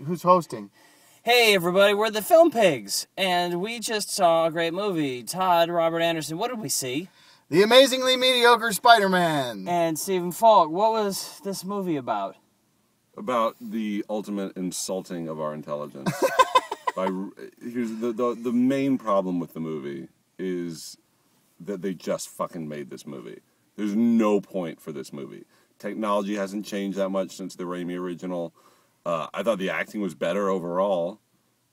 Who's hosting? Hey, everybody, we're the Film Pigs, and we just saw a great movie. Todd, Robert Anderson, what did we see? The amazingly mediocre Spider-Man. And Stephen Falk, what was this movie about? About the ultimate insulting of our intelligence. Here's the main problem with the movie is that they just fucking made this movie. There's no point for this movie. Technology hasn't changed that much since the Raimi original. I thought the acting was better overall,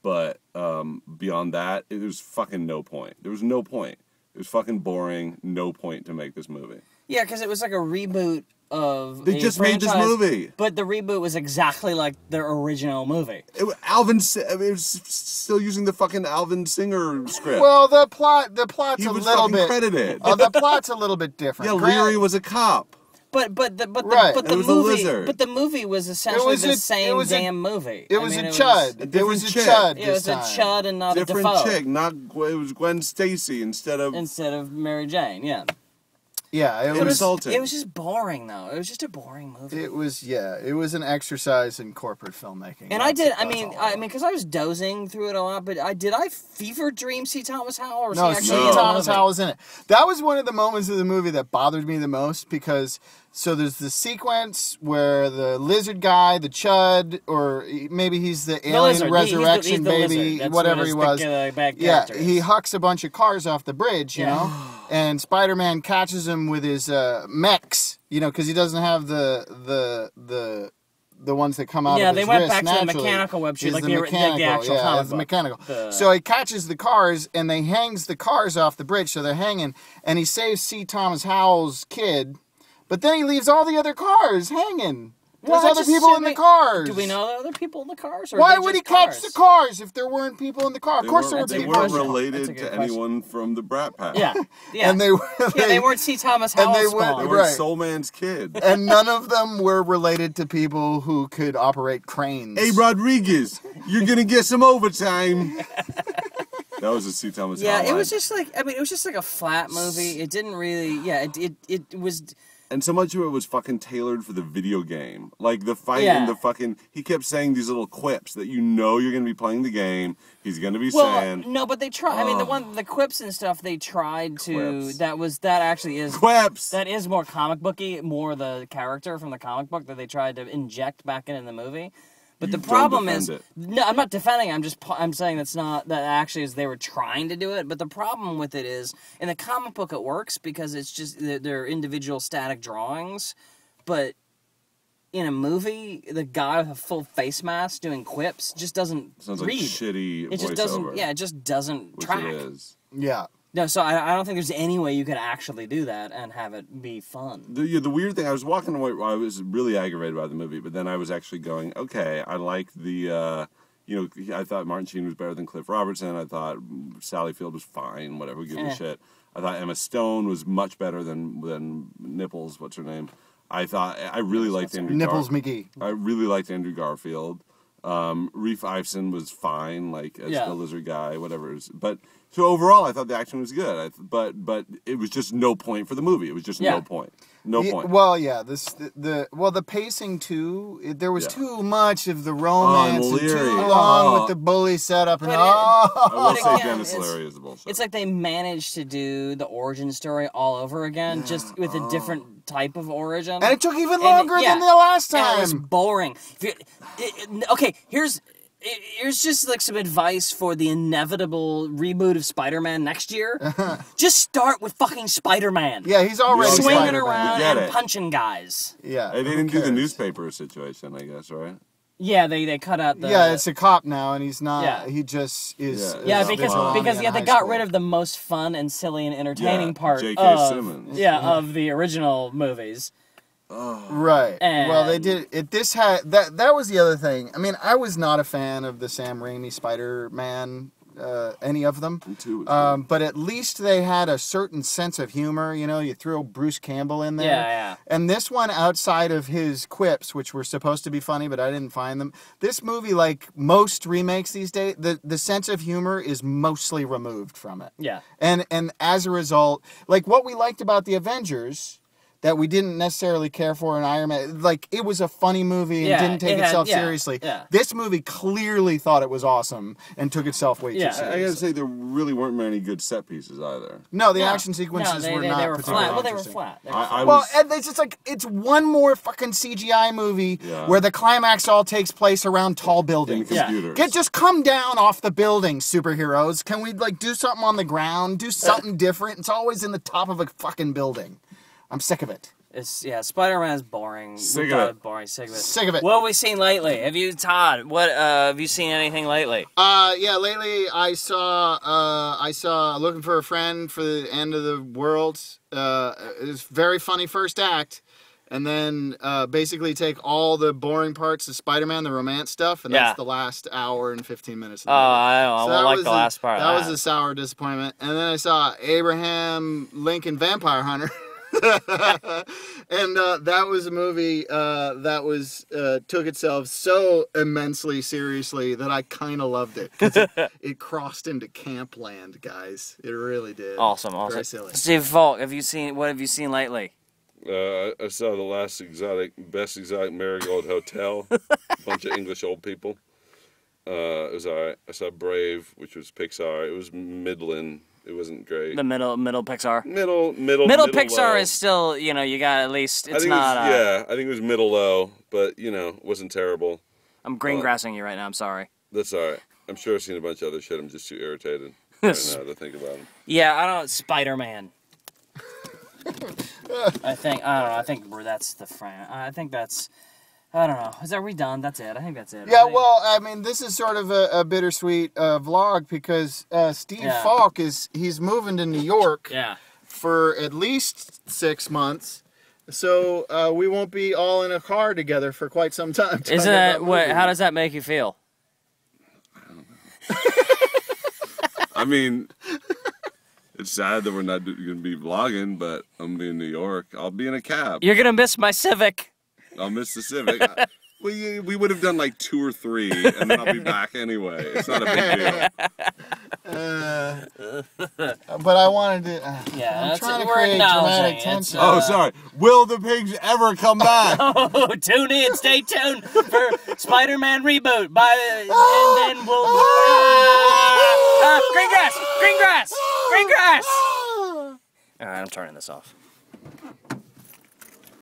but beyond that, there was fucking no point. There was no point. It was fucking boring. No point to make this movie. Yeah, because it was like a reboot of They just made this movie. But the reboot was exactly like their original movie. It was still using the fucking Alvin Singer script. Well, the plot's a was little fucking bit credited. The plot's a little bit different. Yeah, Leary was a cop. But the It was a movie, lizard. but the movie was essentially the same damn movie. It was a chud. It was a chud. It was a chud and not Different a Defoe. chick. It was Gwen Stacy instead of Mary Jane. Yeah. Yeah, It was just boring, though. It was just a boring movie. It was an exercise in corporate filmmaking. And because I was dozing through it a lot, but did I fever dream see Thomas Howell? Or No, see Thomas Howell was in it. That was one of the moments of the movie that bothered me the most because there's the sequence where the lizard guy, the chud, or maybe he's the alien resurrection baby, whatever he was. He hucks a bunch of cars off the bridge, you know, and Spider-Man catches him with his mechs, because he doesn't have the ones that come out of his wrist. Yeah, they went back to the mechanical web shoot, like the actual comic book. The mechanical. So he catches the cars, and they hangs the cars off the bridge, so they're hanging, and he saves C. Thomas Howell's kid, but then he leaves all the other cars hanging. There's other people in the cars. Do we know there are other people in the cars? Why would he catch the cars if there weren't people in the car? Of course there were people. They weren't related to anyone from the Brat Pack. Yeah. And they weren't C. Thomas Howell's spawn. They weren't Soul Man's kid. And none of them were related to people who could operate cranes. Hey, Rodriguez, you're going to get some overtime. That was a C. Thomas Howell. Yeah, it was just like, it was just like a flat movie. It didn't really, it was... And so much of it was fucking tailored for the video game. Like, the fight and the fucking... He kept saying these little quips that you're going to be playing the game. He's going to be saying... no, but they tried... the quips and stuff, they tried to... Quips. That actually is... Quips! That is more comic booky, more the character from the comic book that they tried to inject back into the movie. But the problem is... No, I'm not defending it. I'm saying that's not... That actually is they were trying to do it. But the problem with it is, in the comic book it works because it's just... They're individual static drawings. But in a movie, the guy with a full face mask doing quips just doesn't Sounds read. Like shitty it just doesn't... Yeah, it just doesn't track. It is. Yeah. No, so I don't think there's any way you could actually do that and have it be fun. The weird thing, I was walking away, I was really aggravated by the movie, but then I was actually going, okay, I like the, I thought Martin Sheen was better than Cliff Robertson. I thought Sally Field was fine, whatever, give a shit. I thought Emma Stone was much better than Nipples, what's her name? I really liked Andrew Nipples McGee. I really liked Andrew Garfield. Reef Iveson was fine, like, as the lizard guy, whatever. But... So overall, I thought the action was good, but it was just no point for the movie. It was just no point. No point. Well, yeah, the pacing too. There was too much of the romance and too long with the bully setup. And I will say Dennis Leary is the bullshit. It's like they managed to do the origin story all over again, just with a different type of origin. And it took even longer than the last time. And it was boring. Okay, here's just like some advice for the inevitable reboot of Spider-Man next year. Just start with fucking Spider-Man. Yeah, he's already swinging around and punching guys. Yeah, they didn't do the newspaper situation, I guess, right? Yeah, they cut out the... Yeah, it's a cop now, and he's not... Yeah. He just is... Yeah, because they got rid of the most fun and silly and entertaining part J.K. Simmons. of the original movies. Right. Well, they did it. This had that was the other thing. I mean, I was not a fan of the Sam Raimi Spider-Man, any of them. But at least they had a certain sense of humor. You threw Bruce Campbell in there. Yeah. And this one, outside of his quips, which were supposed to be funny, but I didn't find them. This movie, like most remakes these days, the sense of humor is mostly removed from it. Yeah. And as a result, like what we liked about the Avengers. that we didn't necessarily care for in Iron Man. Like, it was a funny movie and didn't take itself seriously. Yeah. This movie clearly thought it was awesome and took itself way too seriously. I gotta say, there really weren't many good set pieces either. No, the action sequences were not they were particularly flat. Well, they were interesting. flat. Well, and it's just like, it's one more fucking CGI movie where the climax all takes place around tall buildings. Just come down off the building, superheroes. Can we, like, do something on the ground? Do something different? It's always in the top of a fucking building. I'm sick of it. Spider-Man is boring. Sick of it. Boring. Sick of it. Sick of it. What have we seen lately? Todd? What have you seen anything lately? Lately I saw Looking for a Friend for the End of the World. It was very funny first act, and then basically take all the boring parts of Spider-Man, the romance stuff, and that's the last hour and 15 minutes. Of the movie. I don't like the last part. That was a sour disappointment. And then I saw Abraham Lincoln Vampire Hunter. And that was a movie that was took itself so immensely seriously that I kind of loved it. It crossed into camp land, guys. It really did. Awesome. Very silly. Steve Falk, what have you seen lately? I saw the best exotic marigold hotel. Bunch of English old people. It was alright. I saw Brave, which was Pixar. It was middling. It wasn't great. The middle Pixar. Middle Pixar low. is still, you got at least, I think it was middle low, but, it wasn't terrible. I'm green-grassing you right now, I'm sorry. That's alright. I'm sure I've seen a bunch of other shit. I'm just too irritated right now to think about them. Yeah, I don't know, Spider-Man. I think that's the frame. I think that's... I don't know. Are we done? That's it. I think that's it. Yeah, well, I mean, this is sort of a bittersweet vlog because Steve Falk he's moving to New York for at least 6 months. So we won't be all in a car together for quite some time. Isn't that how does that make you feel? I don't know. I mean, it's sad that we're not going to be vlogging, but I'm going to be in New York. I'll be in a cab. You're going to miss my Civic. I'll miss the Civic. We would have done like 2 or 3, and then I'll be back anyway. It's not a big deal. But I wanted to... I'm trying to create dramatic tension. Oh, sorry. Will the pigs ever come back? Tune in. Stay tuned for Spider-Man Reboot. And then we'll... green grass! Green grass! Green grass! All right, I'm turning this off.